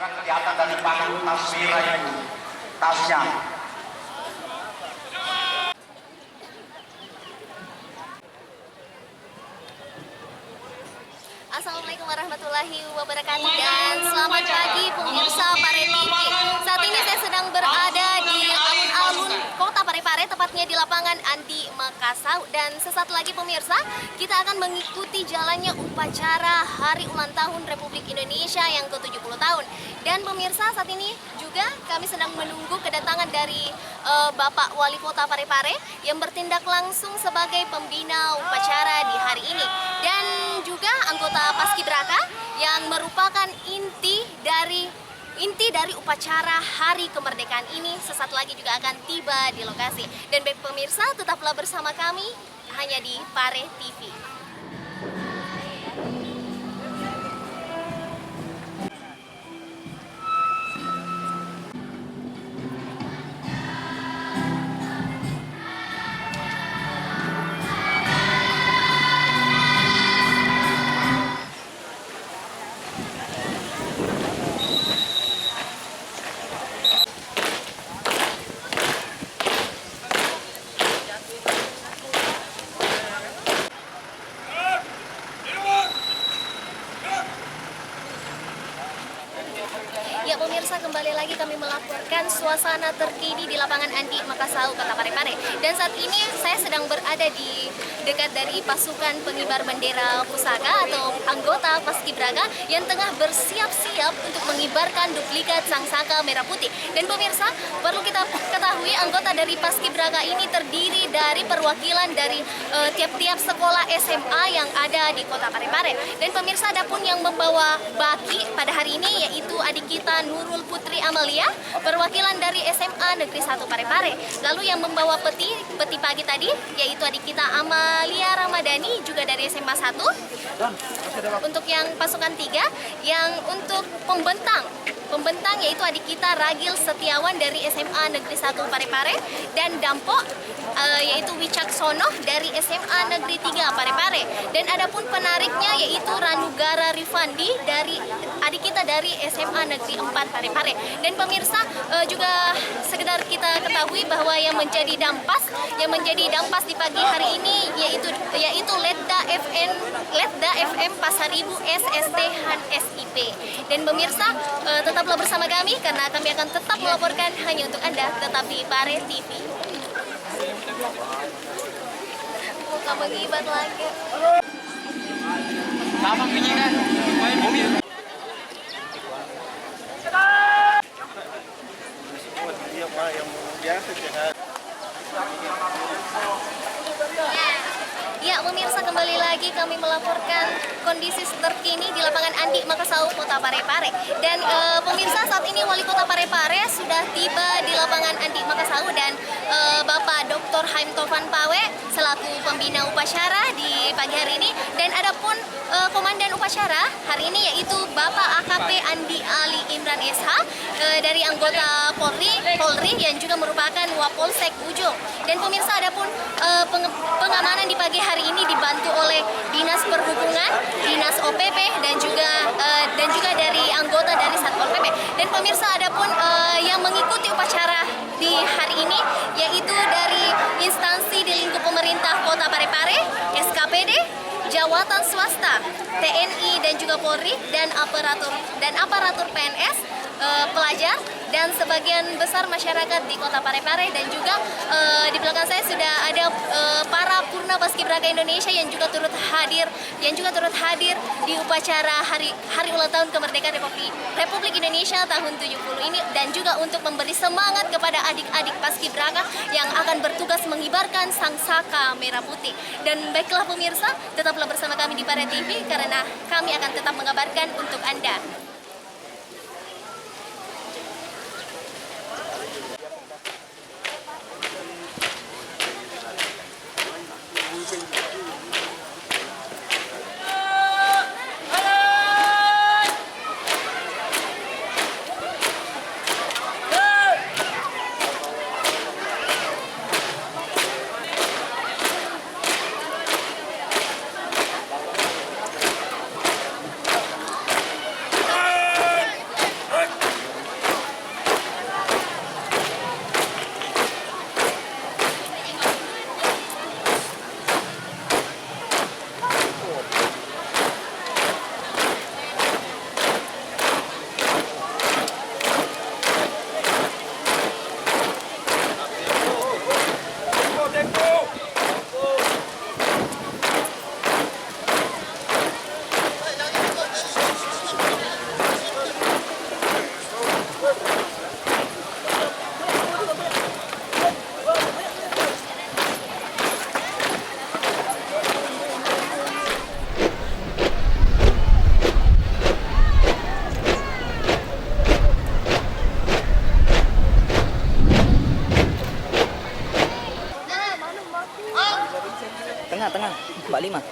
kelihatan dari panggung tas merah itu, tasnya. Assalamualaikum warahmatullahi wabarakatuh dan selamat pagi pemirsa Pare TV. Saat ini saya sedang berada di alun-alun Kota Parepare, tepatnya di lapangan Andi Makassau. Dan sesaat lagi pemirsa, kita akan mengikuti jalannya upacara Hari Ulang Tahun Republik Indonesia yang ke-70 tahun. Dan pemirsa, saat ini juga kami sedang menunggu kedatangan dari Bapak Wali Kota Parepare yang bertindak langsung sebagai pembina upacara di hari ini. Dan juga anggota Paskibraka yang merupakan inti dari upacara Hari Kemerdekaan ini sesaat lagi juga akan tiba di lokasi. Dan baik pemirsa, tetaplah bersama kami hanya di Pare TV. Ya pemirsa, kembali lagi kami melaporkan suasana terkini di lapangan Andi Makassau, Kota Parepare. Dan saat ini saya sedang berada di dekat dari pasukan pengibar bendera pusaka atau anggota Paskibraka yang tengah bersiap-siap untuk mengibarkan duplikat sangsaka merah putih. Dan pemirsa, perlu kita ketahui anggota dari Paskibraka ini terdiri dari perwakilan dari tiap-tiap sekolah SMA yang ada di Kota Parepare. Dan pemirsa, ada pun yang membawa baki pada hari ini yaitu adik kita Nurul Putri Amalia, perwakilan dari SMA Negeri 1 Parepare. Lalu yang membawa peti pagi tadi yaitu adik kita Amalia Ramadhani juga dari SMA 1. Untuk yang pasukan 3, yang untuk pembentang yaitu adik kita Ragil Setiawan dari SMA Negeri 1 Parepare, dan Dampo yaitu Wicaksono dari SMA Negeri 3 Parepare. Dan adapun penariknya yaitu Ranugara Rifandi dari adik kita dari SMA Negeri 4 Parepare. Dan pemirsa, juga sekedar kita ketahui bahwa yang menjadi dampas di pagi hari ini yaitu Letda FM Pasaribu SST Han SIP. Dan pemirsa, tetaplah bersama kami karena kami akan tetap melaporkan hanya untuk Anda, tetap di Pare TV. Buka mengibat lagi. Sama bunyinya. Ya pemirsa, kembali lagi kami melaporkan kondisi terkini di lapangan Andi Makassau, Kota Parepare. Dan pemirsa, saat ini Wali Kota Parepare sudah tiba di lapangan Andi Makassau dan Bapak Dr. Haim Tovan Pawe selaku pembina upacara di pagi hari ini. Dan adapun komandan upacara hari ini yaitu Bapak AKP Andi Ali Imran SH dari anggota Polri yang juga merupakan Wapolsek Ujung. Dan pemirsa, adapun pengamanan di pagi hari ini dibantu oleh Dinas Perhubungan, Dinas OPP dan juga dari anggota dari Satpol PP. Dan pemirsa, adapun yang mengikuti upacara di hari ini yaitu dari instansi di lingkup pemerintah Kota Parepare, SKPD, jawatan swasta, TNI dan juga Polri dan aparatur PNS, pelajar dan sebagian besar masyarakat di Kota Parepare. Dan juga di belakang saya sudah ada para Purna Paskibraka Indonesia yang juga turut hadir di upacara hari ulang tahun kemerdekaan Republik Indonesia tahun 70 ini, dan juga untuk memberi semangat kepada adik-adik Paskibraka yang akan bertugas mengibarkan sangsaka merah putih. Dan baiklah pemirsa, tetaplah bersama kami di Pare TV karena kami akan tetap mengabarkan untuk Anda. 45.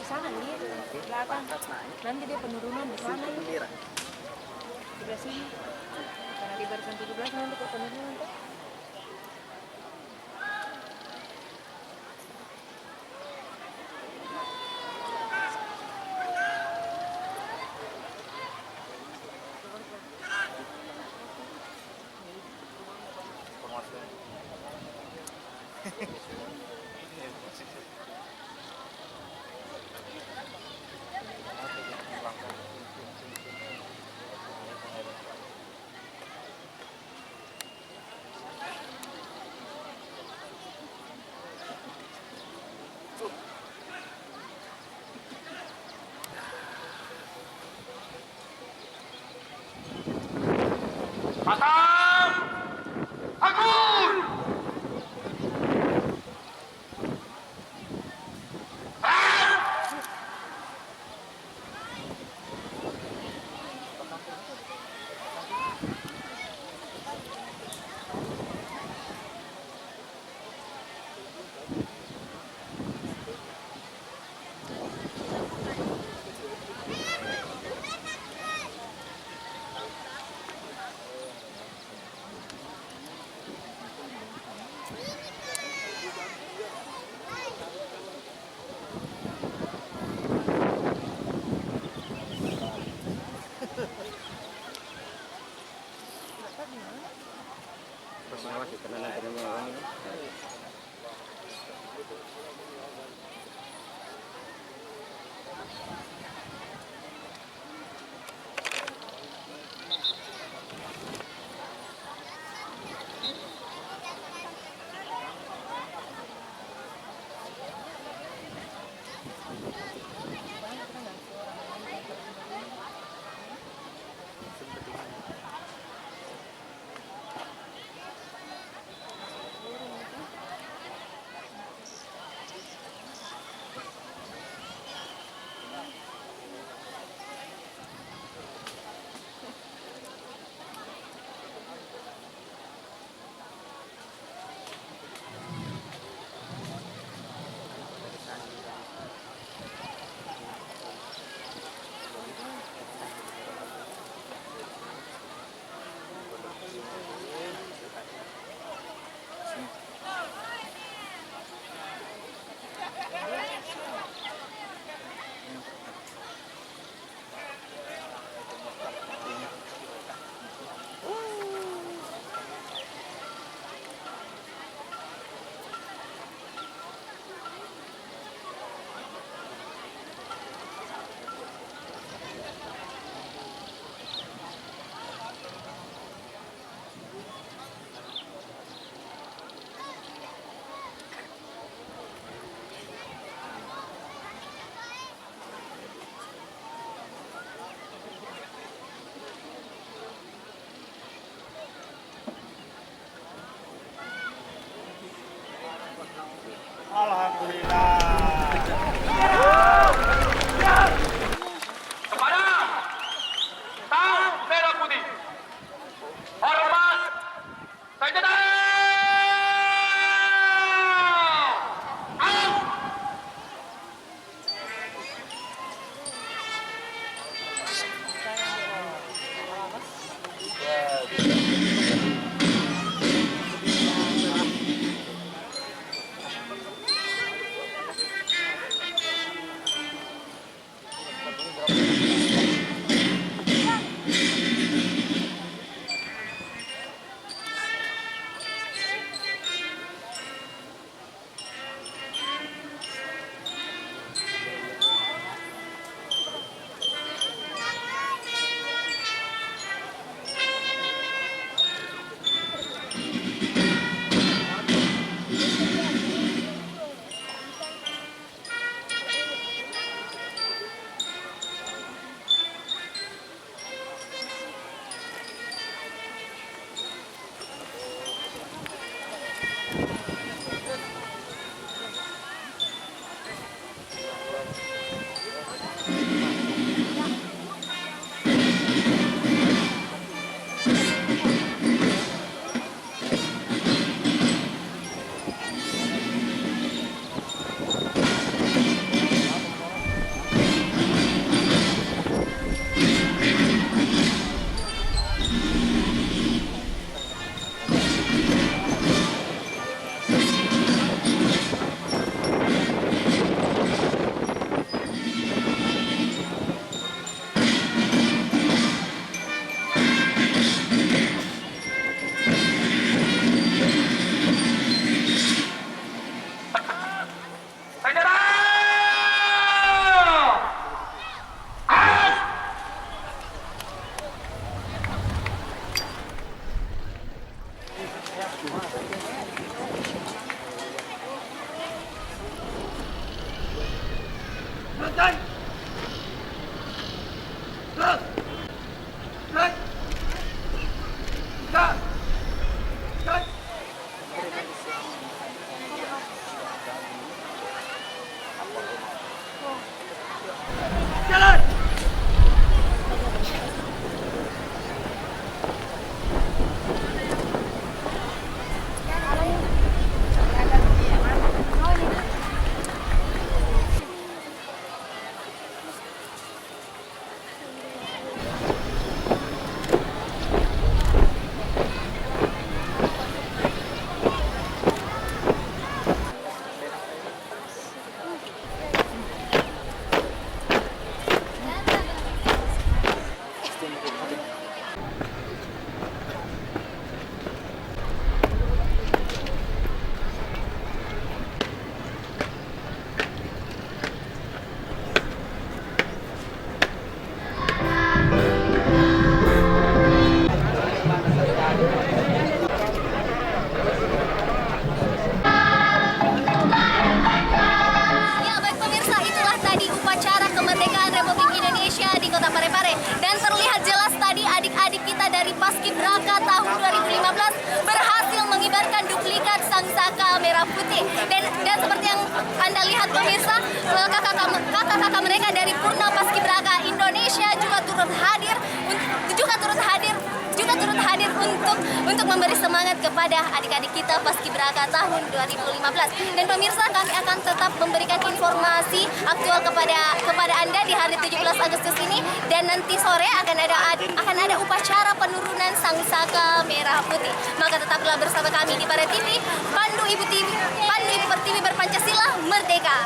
Sana dia di belakang. Nanti dia penurunan di sana. Di belah sini. Karena di barisan 17 nanti ke penurunan tuh. Batam! Agun! Ya, baik pemirsa, itulah tadi upacara kemerdekaan Republik Indonesia di Kota Parepare. Dan terlihat jelas tadi adik-adik kita dari Paskibraka tahun 2015 berhasil mengibarkan duplikat Sangsaka Merah Putih. Dan seperti yang Anda lihat pemirsa, kakak-kakak mereka dari Purna Paskibraka Indonesia juga turut hadir untuk memberi semangat kepada adik-adik kita Paskibraka tahun 2015. Dan pemirsa, kami akan tetap memberikan informasi aktual kepada Anda di hari 17 Agustus ini, dan nanti sore akan ada upacara penurunan Sangsaka Merah Putih. Maka tetaplah bersama kami di Pare TV, Pandu Ibu Pertiwi berpancasila merdeka.